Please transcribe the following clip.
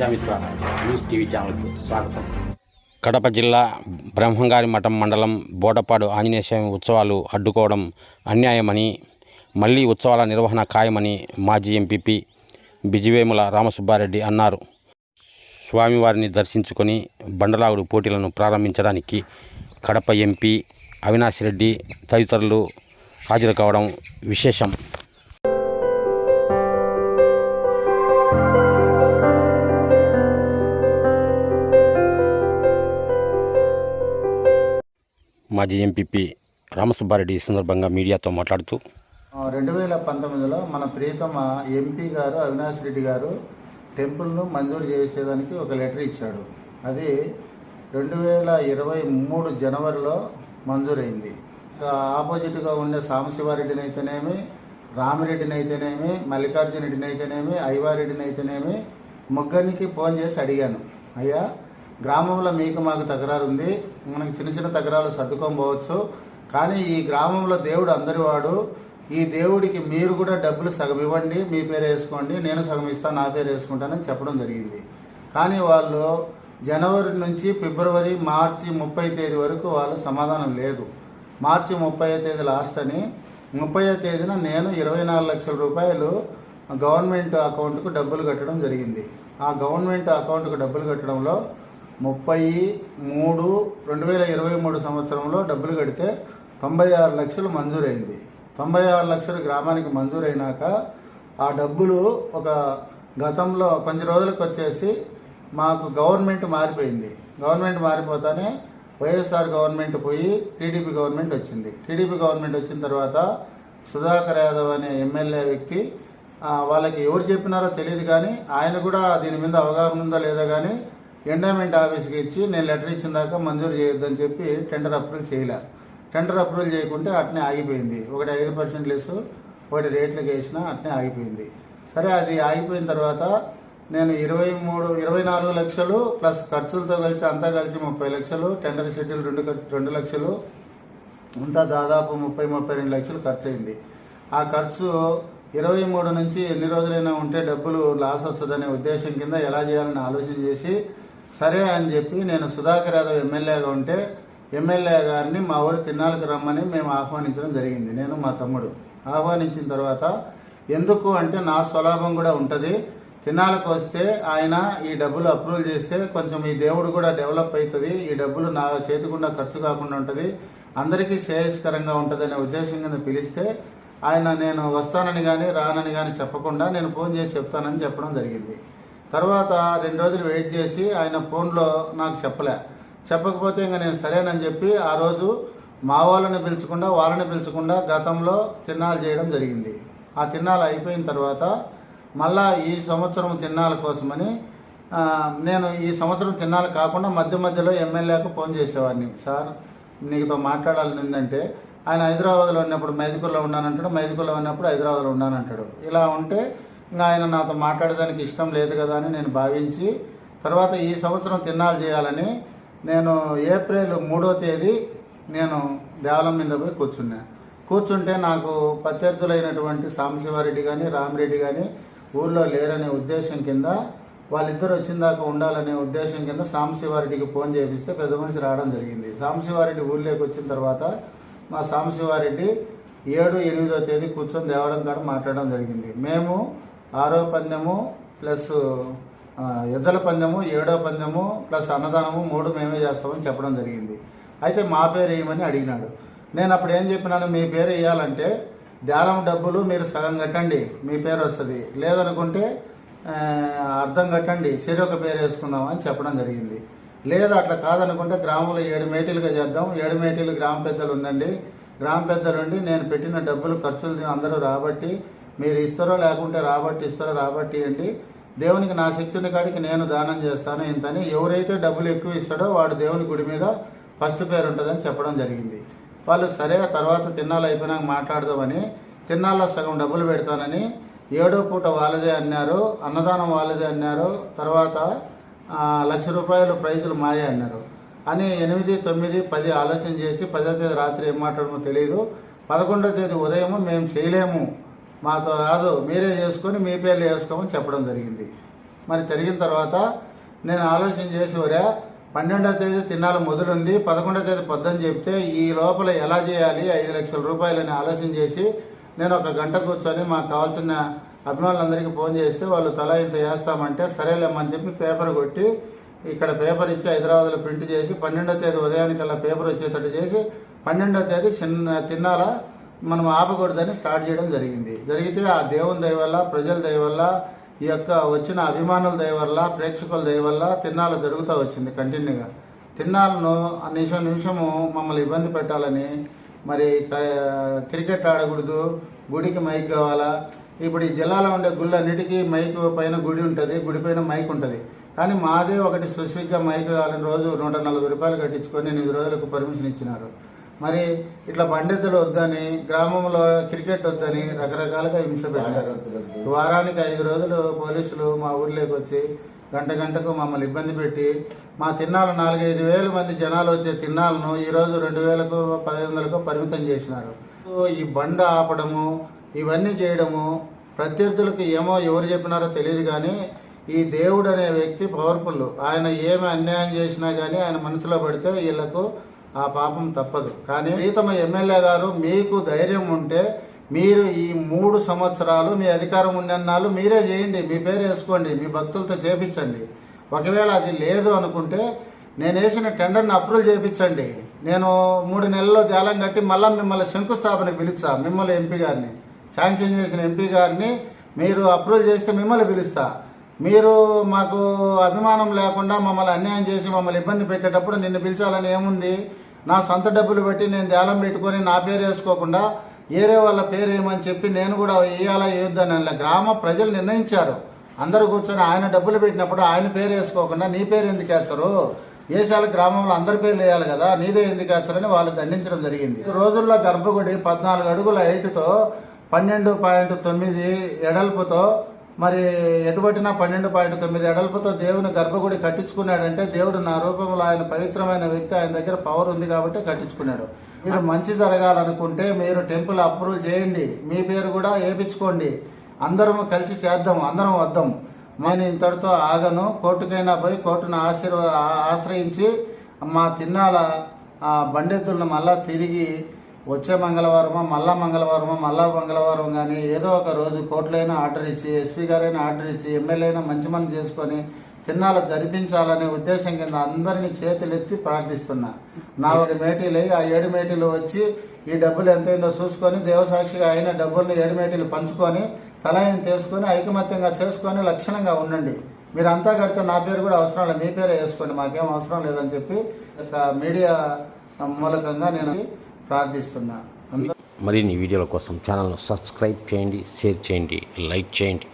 Prajamitra news TV ఛానల్కు స్వాగతం. కడప జిల్లా బ్రహ్మంగారి మఠం మండలం బోడపాడు ఆంజనేయ స్వామి ఉత్సవాలు అడ్డుకోవడం అన్యాయమని, మళ్లీ ఉత్సవాల నిర్వహణ ఖాయమని మాజీ ఎంపీపీ బిజివేముల రామసుబ్బారెడ్డి అన్నారు. స్వామివారిని దర్శించుకొని బండలాగుడు పోటీలను ప్రారంభించడానికి కడప ఎంపీ అవినాష్ రెడ్డి తదితరులు హాజరు కావడం విశేషం. మాజీ ఎంపీపీ రామసుబ్బారెడ్డి ఈ సందర్భంగా మీడియాతో మాట్లాడుతూ 2019లో మన ప్రియతమ ఎంపీ గారు అవినాష్ రెడ్డి గారు టెంపుల్ను మంజూరు చేసేదానికి ఒక లెటర్ ఇచ్చాడు. అది 2023 జనవరిలో మంజూరైంది. ఆపోజిట్గా ఉండే సాంబశివారెడ్డిని అయితేనేమి, రామిరెడ్డిని అయితేనేమి, మల్లికార్జున రెడ్డిని అయితేనేమి, ఐవారెడ్డిని అయితేనేమి ముగ్గురికి ఫోన్ చేసి అడిగాను, అయ్యా గ్రామంలో మీకు మాకు తకరారు ఉంది, మనకి చిన్న చిన్న తకరాలు సర్దుకోకపోవచ్చు, కానీ ఈ గ్రామంలో దేవుడు అందరి వాడు, ఈ దేవుడికి మీరు కూడా డబ్బులు సగం ఇవ్వండి, మీ పేరు వేసుకోండి, నేను సగం ఇస్తాను, నా పేరు వేసుకుంటానని చెప్పడం జరిగింది. కానీ వాళ్ళు జనవరి నుంచి ఫిబ్రవరి, మార్చి 30 తేదీ వరకు వాళ్ళు సమాధానం లేదు. మార్చి 30వ తేదీ లాస్ట్ అని 30వ తేదీన నేను 24 లక్షల రూపాయలు గవర్నమెంట్ అకౌంట్కు డబ్బులు కట్టడం జరిగింది. ఆ గవర్నమెంట్ అకౌంట్కు డబ్బులు కట్టడంలో 30/3/2023 సంవత్సరంలో డబ్బులు కడితే 96 లక్షలు మంజూరైంది. 96 లక్షలు గ్రామానికి మంజూరైనాక ఆ డబ్బులు ఒక గతంలో కొన్ని రోజులకు వచ్చేసి మాకు గవర్నమెంట్ మారిపోయింది. గవర్నమెంట్ మారిపోతానే వైఎస్ఆర్ గవర్నమెంట్ పోయి టీడీపీ గవర్నమెంట్ వచ్చింది. టీడీపీ గవర్నమెంట్ వచ్చిన తర్వాత సుధాకర్ యాదవ్ అనే ఎమ్మెల్యే వ్యక్తి వాళ్ళకి ఎవరు చెప్పినారో తెలియదు, కానీ ఆయన కూడా దీని మీద అవగాహన ఉందో లేదో కానీ ఎండోమెంట్ ఆఫీస్కి ఇచ్చి నేను లెటర్ ఇచ్చిన దాకా మంజూరు చేయొద్దని చెప్పి టెండర్ అప్రూవల్ చేయలే. టెండర్ అప్రూవల్ చేయకుంటే అట్నే ఆగిపోయింది. ఒకటి 5% లెస్, ఒకటి రేట్లకు వేసినా అట్నే ఆగిపోయింది. సరే, అది ఆగిపోయిన తర్వాత నేను 24 లక్షలు ప్లస్ ఖర్చులతో కలిసి అంతా కలిసి 30 లక్షలు, టెండర్ షెడ్యూల్ 2 లక్షలు, అంతా దాదాపు 30-32 లక్షలు ఖర్చు అయింది. ఆ ఖర్చు 23 నుంచి ఎన్ని రోజులైనా ఉంటే డబ్బులు లాస్ వస్తుందనే ఉద్దేశం కింద ఎలా చేయాలని ఆలోచన చేసి సరే అని చెప్పి నేను సుధాకర్ యాదవ్ ఎమ్మెల్యేగా ఉంటే ఎమ్మెల్యే గారిని మా ఊరు తిన్నాలకు రమ్మని మేము ఆహ్వానించడం జరిగింది. నేను మా తమ్ముడు ఆహ్వానించిన తర్వాత ఎందుకు అంటే నా స్వలాభం కూడా ఉంటుంది, తిన్నాలకు వస్తే ఆయన ఈ డబ్బులు అప్రూవల్ చేస్తే కొంచెం ఈ దేవుడు కూడా డెవలప్ అవుతుంది, ఈ డబ్బులు నా చేతికుండా ఖర్చు కాకుండా ఉంటుంది, అందరికీ శ్రేయస్కరంగా ఉంటుంది అనే ఉద్దేశం కింద పిలిస్తే ఆయన నేను వస్తానని కానీ రానని కానీ చెప్పకుండా నేను ఫోన్ చేసి చెప్తానని చెప్పడం జరిగింది. తర్వాత 2 రోజులు వెయిట్ చేసి ఆయన ఫోన్లో నాకు చెప్పకపోతే ఇంకా నేను సరేనని చెప్పి ఆ రోజు మా వాళ్ళని పిలుచకుండా గతంలో తిన్నాలు చేయడం జరిగింది. ఆ తిన్నాలు అయిపోయిన తర్వాత మళ్ళా ఈ సంవత్సరం తిన్నాల కోసమని నేను ఈ సంవత్సరం తిన్నాలు కాకుండా మధ్యలో ఎమ్మెల్యేకు ఫోన్ చేసేవాడిని, సార్ నీకుతో మాట్లాడాలని ఏంటంటే ఆయన హైదరాబాద్లో ఉన్నప్పుడు మైదుకూరులో ఉన్నానంటాడు, మైదుకూరులో ఉన్నప్పుడు హైదరాబాద్లో ఉన్నానంటాడు. ఇలా ఉంటే ఇంకా ఆయన నాతో మాట్లాడడానికి ఇష్టం లేదు కదా అని నేను భావించి తర్వాత ఈ సంవత్సరం తిన్నాలు చేయాలని నేను ఏప్రిల్ 3వ తేదీ నేను దేవాలయం మీద పోయి కూర్చుంటే నాకు ప్రత్యర్థులైనటువంటి సాంబశివారెడ్డి కానీ రామిరెడ్డి కానీ ఊళ్ళో లేరనే ఉద్దేశం కింద వాళ్ళిద్దరు వచ్చిన దాకా ఉండాలనే ఉద్దేశం కింద సాంబశివారెడ్డికి ఫోన్ చేపిస్తే పెద్ద మనిషి రావడం జరిగింది. సాంబశివారెడ్డి ఊళ్ళోకి వచ్చిన తర్వాత మా సాంబశివారెడ్డి 7-8వ తేదీ కూర్చొని దేవడం కాడ మాట్లాడడం జరిగింది. మేము 6వ పందెము ప్లస్ ఎద్దల పందెము, 7వ పందెము ప్లస్ అన్నదానము 3 మేమే చేస్తామని చెప్పడం జరిగింది. అయితే మా పేరు వేయమని అడిగినాడు. నేను అప్పుడు ఏం చెప్పినాను, మీ పేరు వేయాలంటే ధ్యానం డబ్బులు మీరు సగం కట్టండి, మీ పేరు వస్తుంది, లేదనుకుంటే అర్థం కట్టండి, చెరొక పేరు వేసుకుందాం అని చెప్పడం జరిగింది. లేదా అట్లా కాదనుకుంటే గ్రామంలో 7 మేటీలుగా చేద్దాం, 7 మేటీలు గ్రామ పెద్దలు ఉండండి, గ్రామ పెద్దలు ఉండి నేను పెట్టిన డబ్బులు ఖర్చులు అందరూ రాబట్టి మీరు ఇస్తారో లేకుంటే రాబట్టి అండి, దేవునికి నా శక్తిని కాడికి నేను దానం చేస్తాను ఇంతని, ఎవరైతే డబ్బులు ఎక్కువ ఇస్తాడో వాడు దేవుని గుడి మీద ఫస్ట్ పేరు ఉంటుందని చెప్పడం జరిగింది. వాళ్ళు సరే తర్వాత తిన్నాళ్ళు అయిపోయినాక మాట్లాడదామని తిన్నాళ్ళలో సగం డబ్బులు పెడతానని 7వ పూట వాళ్ళదే అన్నారు, అన్నదానం వాళ్ళదే అన్నారు, తర్వాత 1 లక్ష రూపాయలు ప్రైజులు మాయే అన్నారు అని 8, 9, 10 ఆలోచన చేసి 10వ తేదీ రాత్రి ఏం మాట్లాడమో తెలియదు. 11వ తేదీ ఉదయం మేము చేయలేము, మాతో కాదు మీరే చేసుకొని మీ పేర్లు వేసుకోమని చెప్పడం జరిగింది. మరి తిరిగిన తర్వాత నేను ఆలోచన చేసి ఒరే 12వ తేదీ తిన్నాల మొదలుంది, 11వ తేదీ పొద్దున చెప్తే ఈ లోపల ఎలా చేయాలి 5 లక్షల రూపాయలని ఆలోచన చేసి నేను ఒక గంట కూర్చొని మాకు కావాల్సిన అభిమానులందరికీ ఫోన్ చేస్తే వాళ్ళు తలా ఇంత వేస్తామంటే సరేలేమని చెప్పి పేపర్ కొట్టి ఇక్కడ పేపర్ ఇచ్చి హైదరాబాద్లో ప్రింట్ చేసి 12వ తేదీ ఉదయానికల్లా పేపర్ వచ్చేటట్టు చేసి 12వ తేదీ తిన్నాల మనం ఆపకూడదని స్టార్ట్ చేయడం జరిగితే ఆ దేవుని దయ వల్ల, ప్రజల దయ వల్ల, ఈ యొక్క వచ్చిన అభిమానుల దయ వల్ల, ప్రేక్షకుల దయ వల్ల తిన్నాల జరుగుతూ వచ్చింది కంటిన్యూగా. తిన్నాలను నిమిషము మమ్మల్ని ఇబ్బంది పెట్టాలని, మరి క్రికెట్ ఆడకూడదు, గుడికి మైక్ కావాలా. ఇప్పుడు ఈ జిల్లాలో ఉండే గుళ్ళన్నిటికీ మైక్ పైన గుడి ఉంటుంది, గుడి పైన మైక్ ఉంటుంది. కానీ మాదే ఒకటి స్పెసిఫిక్గా మైక్ కావాలని రోజు 140 రూపాయలు కట్టించుకొని 8 రోజులకు పర్మిషన్ ఇచ్చినారు. మరి ఇట్లా బండెద్దులు వద్దని, గ్రామంలో క్రికెట్ వద్దని రకరకాలుగా హింస పెట్టారు. వారానికి 5 రోజులు పోలీసులు మా ఊర్లోకి వచ్చి గంటకు మమ్మల్ని ఇబ్బంది పెట్టి మా తిన్నాలు 4-5 వేల మంది జనాలు వచ్చే తిన్నాలను ఈరోజు 2,000కు 1,500కు పరిమితం చేసినారు. ఈ బండ ఆపడము, ఇవన్నీ చేయడము ప్రత్యర్థులకు ఏమో ఎవరు చెప్పినారో తెలియదు. కానీ ఈ దేవుడు అనే వ్యక్తి పవర్ఫుల్. ఆయన ఏమి అన్యాయం చేసినా కానీ ఆయన మనసులో పడితే వీళ్లకు ఆ పాపం తప్పదు. కానీ ప్రీతమ ఎమ్మెల్యే గారు, మీకు ధైర్యం ఉంటే మీరు ఈ 3 సంవత్సరాలు మీ అధికారం ఉన్నన్నాళ్ళు మీరే చేయండి, మీ పేరు వేసుకోండి, మీ భక్తులతో చేపించండి. ఒకవేళ అది లేదు అనుకుంటే నేను వేసిన టెండర్ని అప్రూవల్ చేయించండి. నేను 3 నెలల్లో జాలం కట్టి మళ్ళీ మిమ్మల్ని శంకుస్థాపనకి పిలుస్తా. మిమ్మల్ని ఎంపీ గారిని, శాంక్షన్ చేసిన ఎంపీ గారిని మీరు అప్రూవల్ చేస్తే మిమ్మల్ని పిలుస్తా. మీరు మాకు అభిమానం లేకుండా మమ్మల్ని అన్యాయం చేసి మమ్మల్ని ఇబ్బంది పెట్టేటప్పుడు నిన్ను పిలిచాలని ఏముంది? నా సొంత డబ్బులు పెట్టి నేను ధ్యానం పెట్టుకొని నా పేరు వేసుకోకుండా ఏరే వాళ్ళ పేరు ఏమని చెప్పి నేను కూడా వేయాలా వేయొద్దని అలా గ్రామ ప్రజలు నిర్ణయించారు. అందరూ కూర్చొని ఆయన డబ్బులు పెట్టినప్పుడు ఆయన పేరు వేసుకోకుండా నీ పేరు ఎందుకు వేస్తారు? వేసాల గ్రామంలో అందరి పేర్లు వేయాలి కదా, నీదే ఎందుకు వేస్తారని వాళ్ళు దండించడం జరిగింది. ఈ రోజుల్లో గర్భగుడి 14 అడుగుల హైట్తో 12.9 ఎడల్పుతో, మరి ఎటుబట్టినా 12.9 ఎడల్పుతో దేవుని గర్భగుడి కట్టించుకున్నాడంటే దేవుడు నా రూపంలో ఆయన పవిత్రమైన వ్యక్తి, ఆయన దగ్గర పవర్ ఉంది కాబట్టి కట్టించుకున్నాడు. మీరు మంచి జరగాలనుకుంటే మీరు టెంపుల్ అప్రూవల్ చేయండి, మీ పేరు కూడా వేయించుకోండి, అందరం కలిసి చేద్దాం, అందరం వద్దాం. నేను ఇంతటితో ఆగను. కోర్టుకైనా పోయి కోర్టును ఆశ్రయించి మా తిన్నాల బండెద్దులను మళ్ళా తిరిగి వచ్చే మంగళవారమో మళ్ళా మంగళవారం కానీ ఏదో ఒక రోజు కోర్టులైనా ఆర్డర్ ఇచ్చి, ఎస్పీ గారైనా ఆర్డర్ ఇచ్చి, ఎమ్మెల్యే అయినా మంచి మనం చేసుకొని తిన్నాల జరిపించాలనే ఉద్దేశం కింద అందరినీ చేతులెత్తి ప్రార్థిస్తున్నా. 4 మేటీలు ఆ 7 మేటీలు వచ్చి ఈ డబ్బులు ఎంతైందో చూసుకొని దేవసాక్షిగా అయిన డబ్బుల్ని 7 మేటీలు పంచుకొని తలాయిని తీసుకొని ఐకమత్యంగా చేసుకొని లక్షణంగా ఉండండి. మీరంతా కడితే నా పేరు కూడా అవసరం లేదు, మీ పేరే వేసుకోండి, మాకేం అవసరం లేదని చెప్పి మీడియా మూలకంగా నేను ప్రార్థిస్తున్నా. మరిన్ని వీడియోల కోసం ఛానల్ను సబ్స్క్రైబ్ చేయండి, షేర్ చేయండి, లైక్ చేయండి.